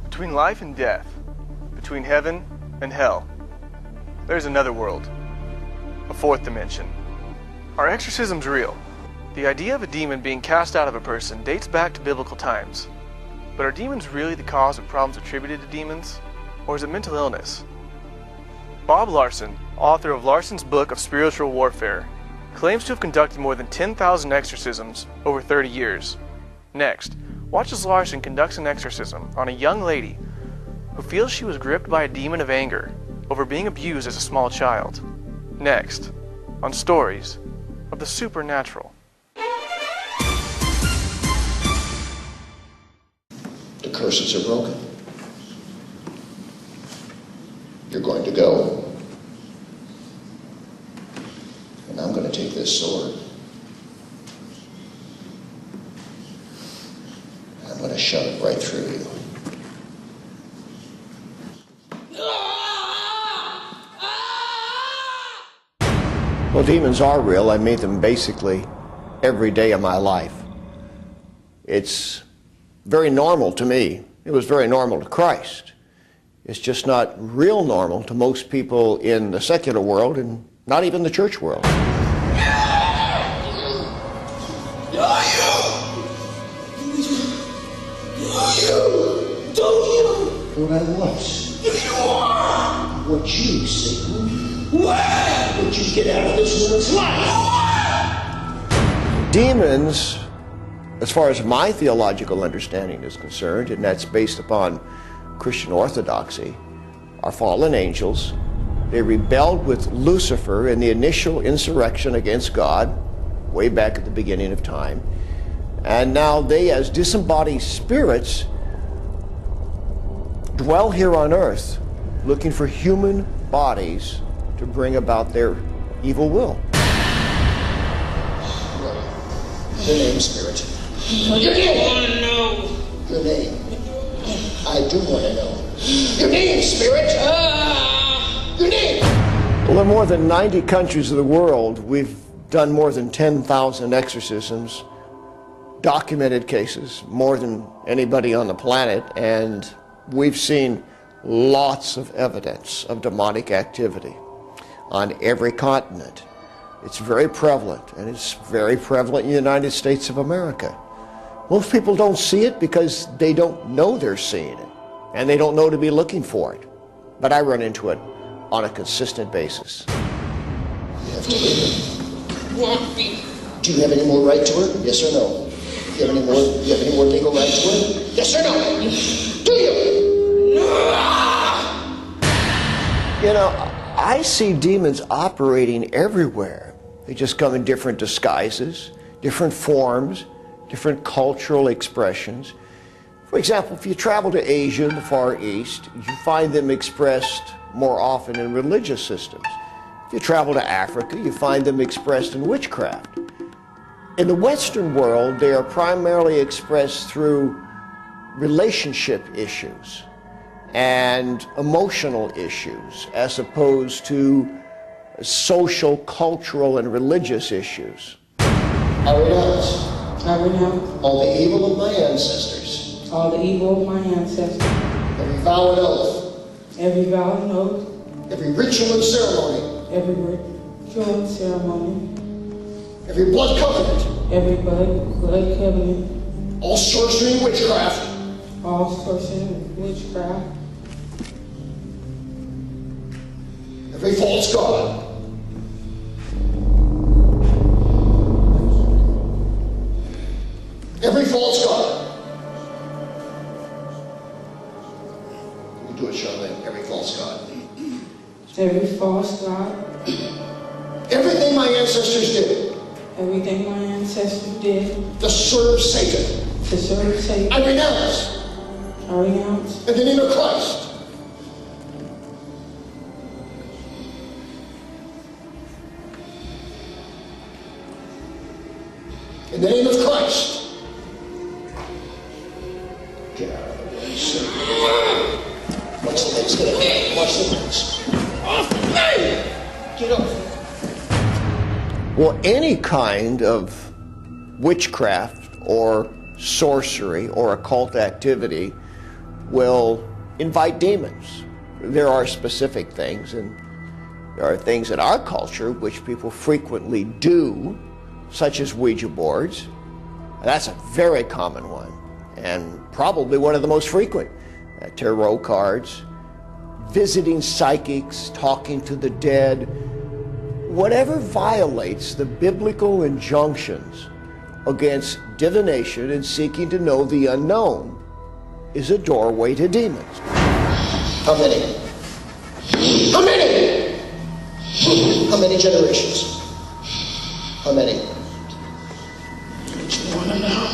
Between life and death, between heaven and hell, there's another world, a fourth dimension. Are exorcisms real? The idea of a demon being cast out of a person dates back to biblical times. But are demons really the cause of problems attributed to demons? Or is it mental illness? Bob Larson, author of Larson's Book of Spiritual Warfare, claims to have conducted more than 10,000 exorcisms over 30 years. Next, watch as Larson conducts an exorcism on a young lady who feels she was gripped by a demon of anger over being abused as a small child. Next, on Stories of the Supernatural. The curses are broken. You're going to go. And I'm going to take this sword. I'm going to shove it right through you. Well, demons are real. I meet them basically every day of my life. It's very normal to me. It was very normal to Christ. It's just not real normal to most people in the secular world and not even the church world. What I was. What you, Satan? Would you get out of this woman's life? Demons, as far as my theological understanding is concerned, and that's based upon Christian orthodoxy, are fallen angels. They rebelled with Lucifer in the initial insurrection against God, way back at the beginning of time. And now they, as disembodied spirits, dwell here on earth, looking for human bodies to bring about their evil will. Your name, Spirit. Your name. I want to know. Your name. I do want to know. Your name, Spirit. Your name. Well, in more than 90 countries of the world, we've done more than 10,000 exorcisms, documented cases, more than anybody on the planet, and we've seen lots of evidence of demonic activity on every continent. It's very prevalent, and it's very prevalent in the United States of America. Most people don't see it because they don't know they're seeing it, and they don't know to be looking for it. But I run into it on a consistent basis. You have to leave her. Do you have any more right to her? Yes or no? Do you have any more legal right to her? Yes or no? Do you? You know, I see demons operating everywhere. They just come in different disguises, different forms, different cultural expressions. For example, if you travel to Asia and the Far East, you find them expressed more often in religious systems. If you travel to Africa, you find them expressed in witchcraft. In the Western world, they are primarily expressed through relationship issues and emotional issues, as opposed to social, cultural, and religious issues. I renounce. I renounce all the evil of my ancestors. All the evil of my ancestors. Every vow and oath. Every vow and oath. Every ritual and ceremony. Every ritual and ceremony. Every blood covenant. Every blood covenant. All sorcery and witchcraft. All sorcery and witchcraft. Every false god. Every false god. You do it, Charlene. Every false god. Every false god. Everything my ancestors did. Everything my ancestors did. To serve Satan. To serve Satan. I renounce. I renounce. In the name of Christ. In the name of Christ. Get out of the way, Satan. Watch the legs, get up. Watch the legs. Off me! Get up. Well, any kind of witchcraft or sorcery or occult activity will invite demons. There are specific things, and there are things in our culture which people frequently do, such as Ouija boards. That's a very common one, and probably one of the most frequent. Tarot cards, visiting psychics, talking to the dead. Whatever violates the biblical injunctions against divination and seeking to know the unknown is a doorway to demons. How many? How many? How many generations? How many? Don't you want to know?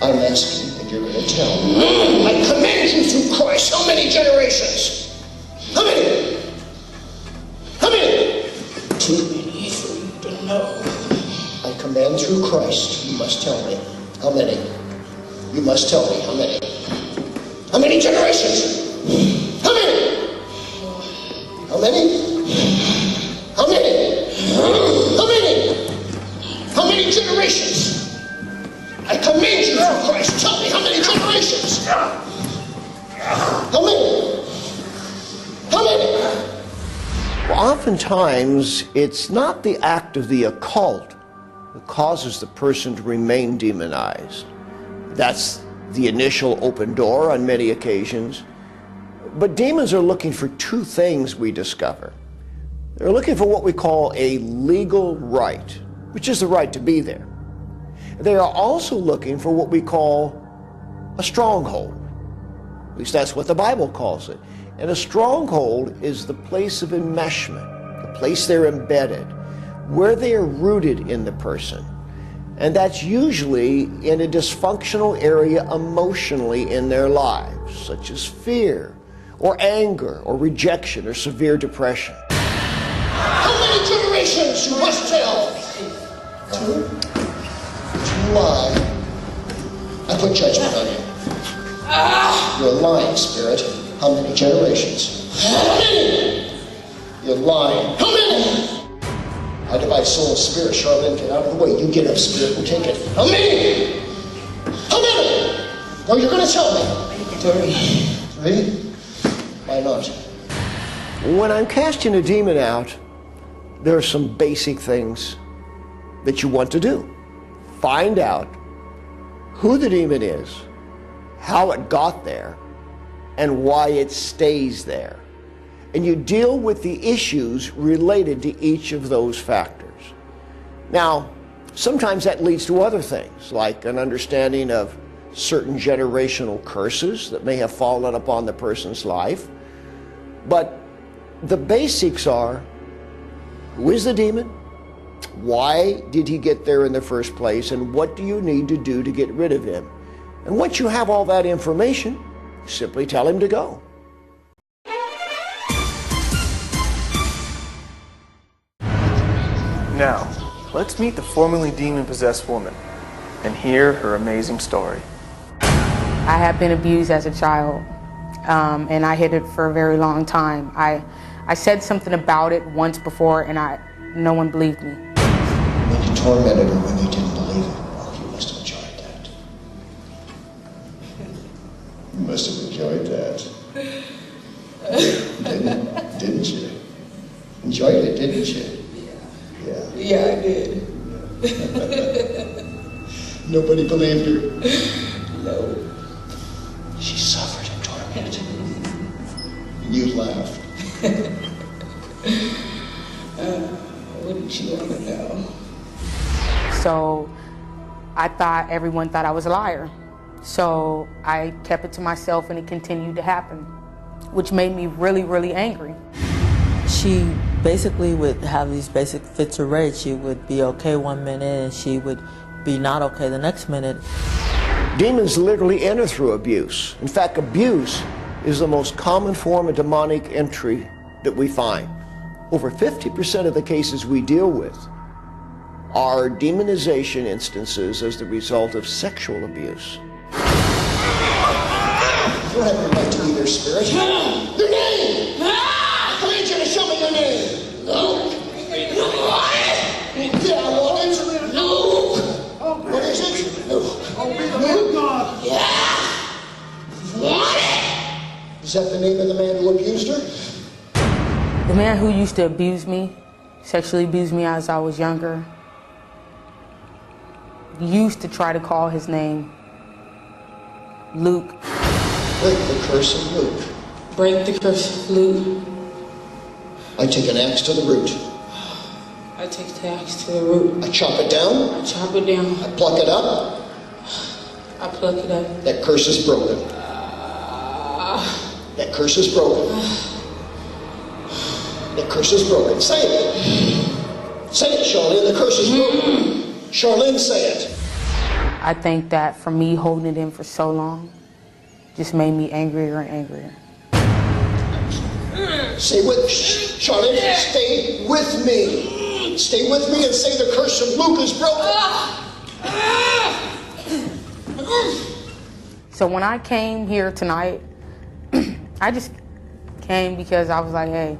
I'm asking, and you're going to tell. I command you through Christ. How many generations? How many? How many? Too many for you to know. I command through Christ. You must tell me. How many? You must tell me. How many? How many generations? How many? How many? How many? How many? How many generations? I command you through Christ. Tell me, how many generations? How many? How many? Well, oftentimes, it's not the act of the occult that causes the person to remain demonized. That's the initial open door on many occasions. But demons are looking for two things, we discover. They're looking for what we call a legal right, which is the right to be there. They are also looking for what we call a stronghold. At least that's what the Bible calls it. And a stronghold is the place of enmeshment, the place they're embedded, where they are rooted in the person. And that's usually in a dysfunctional area emotionally in their lives, such as fear, or anger, or rejection, or severe depression. How many generations you must tell? Two? You lie. I put judgment on you. You're a lying spirit. How many generations? How many? You're lying. How many? I divide soul and spirit. Charlene, get out of the way. You get up, spirit. We'll take it. How many? How many? No, you're going to tell me. 3? Why not? When I'm casting a demon out, there are some basic things that you want to do. Find out who the demon is, how it got there, and why it stays there. And you deal with the issues related to each of those factors. Now, sometimes that leads to other things, like an understanding of certain generational curses that may have fallen upon the person's life. But the basics are, who is the demon? Why did he get there in the first place? And what do you need to do to get rid of him? And once you have all that information, you simply tell him to go. Now, let's meet the formerly demon-possessed woman and hear her amazing story. I had been abused as a child, and I hid it for a very long time. I said something about it once before, and no one believed me. When you tormented her when you didn't believe it, oh, you must have enjoyed that. You must have enjoyed that. Didn't you? Enjoyed it, didn't you? Yeah. Yeah, I did. Nobody believed her. No. She suffered in torment. And you laughed. Wouldn't you want to know? So I thought everyone thought I was a liar. So I kept it to myself, and it continued to happen, which made me really, really angry. She basically would have these basic fits of rage. She would be okay one minute and she would be not okay the next minute. Demons literally enter through abuse. In fact, abuse is the most common form of demonic entry that we find. Over 50% of the cases we deal with are demonization instances as the result of sexual abuse. You don't have the right to be their spirit. Your name! I command you to show me your name. No. Yeah, I want it. No. What is it? No. Obey the man of God. Yeah. Want it? Is that the name of the man who abused her? The man who used to abuse me, sexually abuse me as I was younger, used to try to call his name Luke. Break the curse of Luke. Break the curse of Luke. I take an axe to the root. I take the axe to the root. I chop it down. I chop it down. I pluck it up. I pluck it up. That curse is broken. That curse is broken. That curse is broken. Say it. Say it, Charlene. The curse is broken. Charlene, say it. I think that for me holding it in for so long just made me angrier and angrier. Say with Charlene, stay with me. Stay with me and say the curse of Luke is broken. So when I came here tonight, I just came because I was like, hey,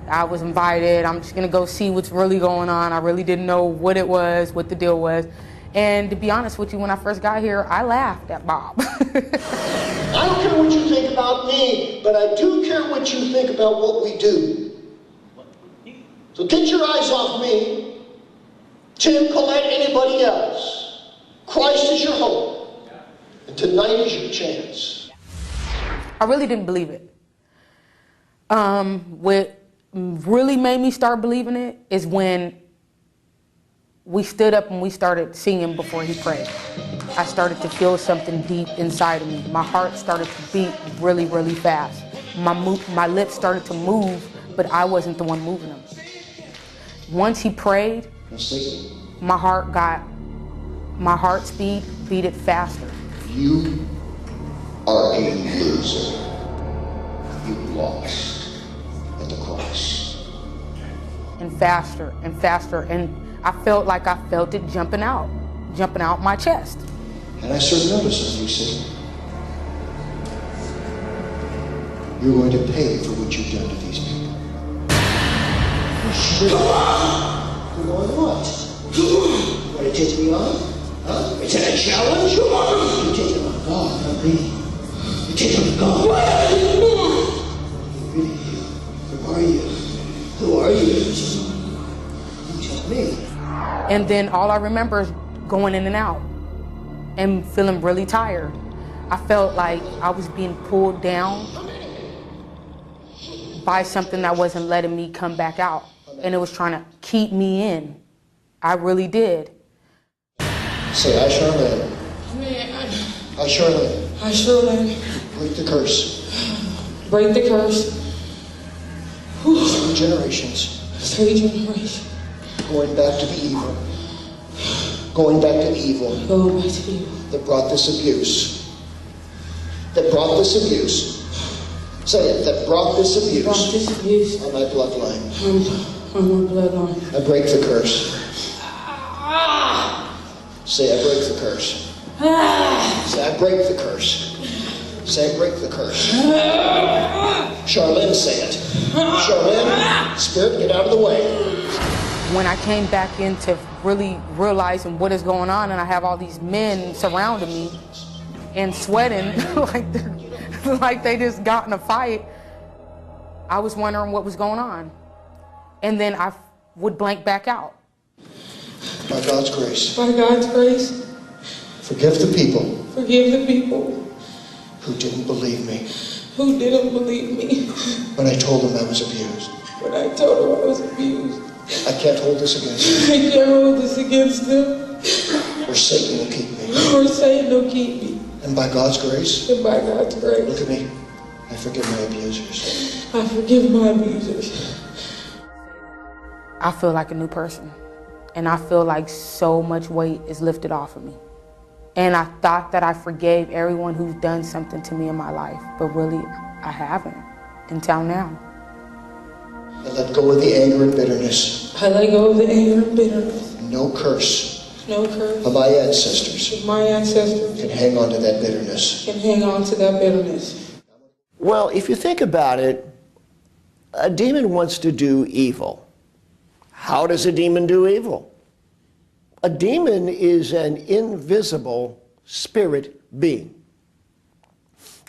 I was invited. I'm just gonna go see what's really going on. I really didn't know what it was, what the deal was. And to be honest with you, when I first got here, I laughed at Bob. I don't care what you think about me, but I do care what you think about what we do. So get your eyes off me, Tim, Colette, anybody else. Christ is your hope, and tonight is your chance. I really didn't believe it. What really made me start believing it is when we stood up and we started singing before he prayed. I started to feel something deep inside of me. My heart started to beat really, really fast. My lips started to move, but I wasn't the one moving them. Once he prayed, my heart speed beat it faster. You are a loser. You lost at the cross. And faster and faster, and I felt like I felt it jumping out my chest. And I serve notice on you, see. You're going to pay for what you've done to these people. You're going what? You want to take me on? Huh? Is that a challenge? You're taking on God, not me. You're taking on God. Really? Who are you? Who are you? You tell me. And then all I remember is going in and out and feeling really tired. I felt like I was being pulled down by something that wasn't letting me come back out. And it was trying to keep me in. I really did. Say, I, Charlene. I, Charlene. I, Charlene. Break the curse. Break the curse. 3 generations. 3 generations. Going back to the evil. Going back to the evil. Going back to the evil. That brought this abuse. That brought this abuse. Say it. That brought this abuse. Brought this abuse. On my bloodline. On my bloodline. I break the curse. Say, I break the curse. Say, I break the curse. Say, I break the curse. Charlene, say it. Charlene, Spirit, get out of the way. When I came back into really realizing what is going on, and I have all these men surrounding me and sweating like they just got in a fight, I was wondering what was going on. And then I would blank back out. By God's grace. By God's grace. Forgive the people. Forgive the people. Who didn't believe me. Who didn't believe me. When I told them I was abused. When I told them I was abused. I can't hold this against them. I can't hold this against them. Or Satan will keep me. Or Satan will keep me. And by God's grace. And by God's grace. Look at me. I forgive my abusers. I forgive my abusers. I feel like a new person. And I feel like so much weight is lifted off of me. And I thought that I forgave everyone who's done something to me in my life, but really, I haven't until now. I let go of the anger and bitterness. I let go of the anger and bitterness. No curse. No curse. Of my ancestors. Of my ancestors. Can hang on to that bitterness. Can hang on to that bitterness. Well, if you think about it, a demon wants to do evil. How does a demon do evil? A demon is an invisible spirit being.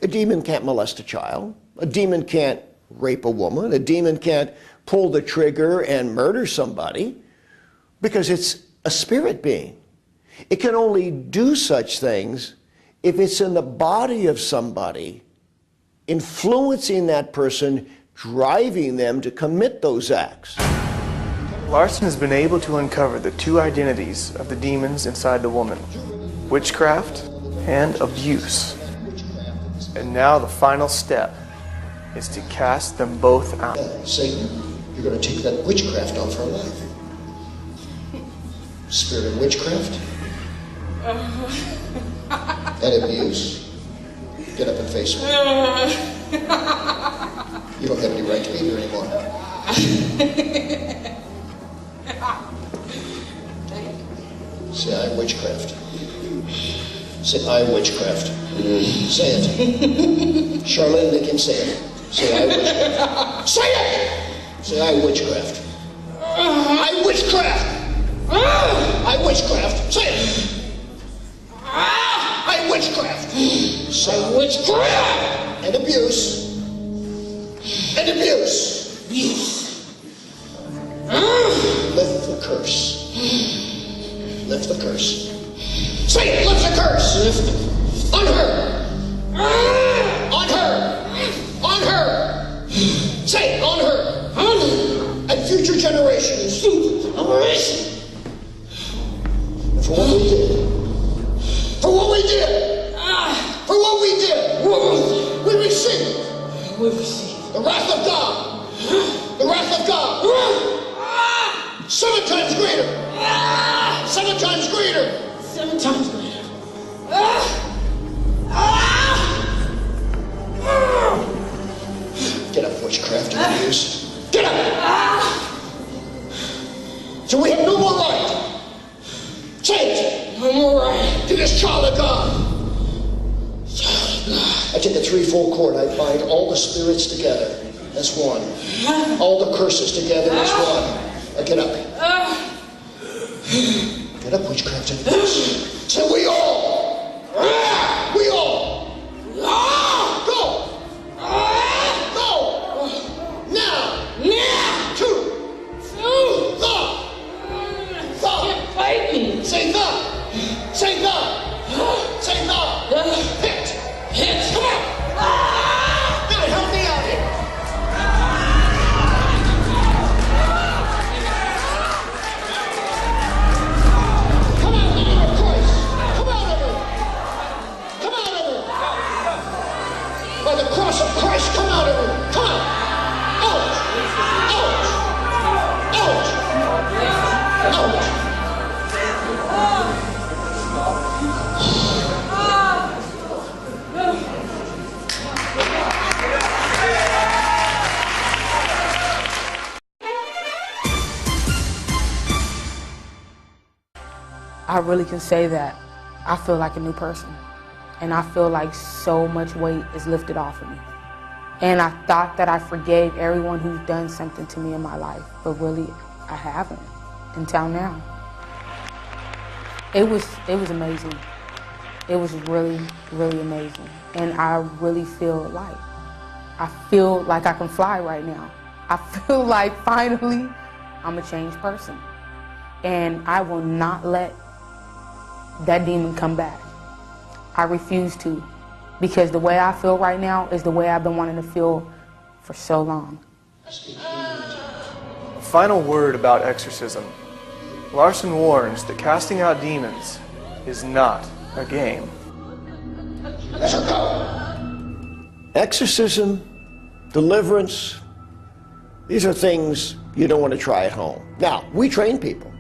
A demon can't molest a child. A demon can't rape a woman. A demon can't pull the trigger and murder somebody because it's a spirit being. It can only do such things if it's in the body of somebody, influencing that person, driving them to commit those acts. Larson has been able to uncover the two identities of the demons inside the woman: witchcraft and abuse. And now the final step is to cast them both out. Satan, you're going to take that witchcraft off her life. Spirit of witchcraft and abuse. Get up and face me. You don't have any right to be here anymore. Say, I witchcraft. Say, I witchcraft. Say it. Charlene, make him say it. Say, I witchcraft. Say it! Say, I witchcraft. I witchcraft! I witchcraft. Say it! I witchcraft. Say witchcraft! And abuse. And abuse. Lift the curse. Lift the curse. Say it! Lift the curse! Lift it. On her! On her! On her! Say it! On her! On her! And future generations. Future generations. For what we did. For what we did. For what we did. We received. We received. The wrath of God. The wrath of God. 7 times greater. 7 times greater. 7 times greater. Get up, witchcraft and abuse. Get up! So we have no more right. Say it! No more right. To this child of God. Child of God. I take a 3-fold cord. I bind all the spirits together as one. All the curses together as one. Now get up. Get up, witchcraft and abuse. So we all. We all. Go. Go. Now. Now. To. The. Fight me. Say the. Say the. Say the. Hit. Hit. Come on. Now help me out here. Come out in the name of Christ. Come out of her. Come out of her. By the cross of Christ, come out of her. Come on. Out. Out. Out. Out. I really can say that I feel like a new person. And I feel like so much weight is lifted off of me. And I thought that I forgave everyone who's done something to me in my life, but really I haven't until now. It was amazing. It was really, really amazing. And I really feel like I can fly right now. I feel like finally I'm a changed person. And I will not let that demon come back. I refuse to, because the way I feel right now is the way I've been wanting to feel for so long. A final word about exorcism. Larson warns that casting out demons is not a game. Exorcism, deliverance, these are things you don't want to try at home. Now, we train people.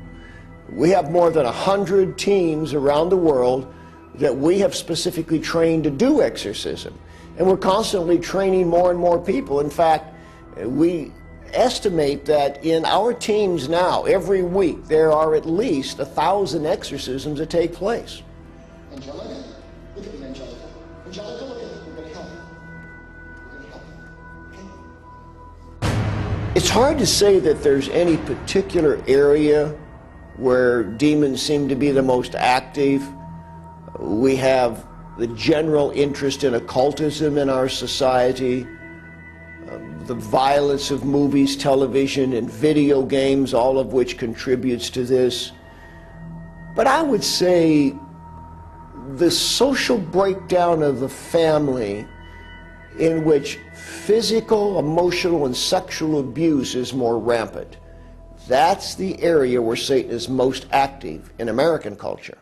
We have more than 100 teams around the world that we have specifically trained to do exorcism. And we're constantly training more and more people. In fact, we estimate that in our teams now, every week, there are at least 1,000 exorcisms that take place. Angelica, look at me, Angelica. Angelica, look at me. We're going to help you. We're going to help you. Okay? It's hard to say that there's any particular area where demons seem to be the most active, We have the general interest in occultism in our society, the violence of movies, television, and video games, all of which contributes to this. But I would say the social breakdown of the family, in which physical, emotional, and sexual abuse is more rampant. That's the area where Satan is most active in American culture.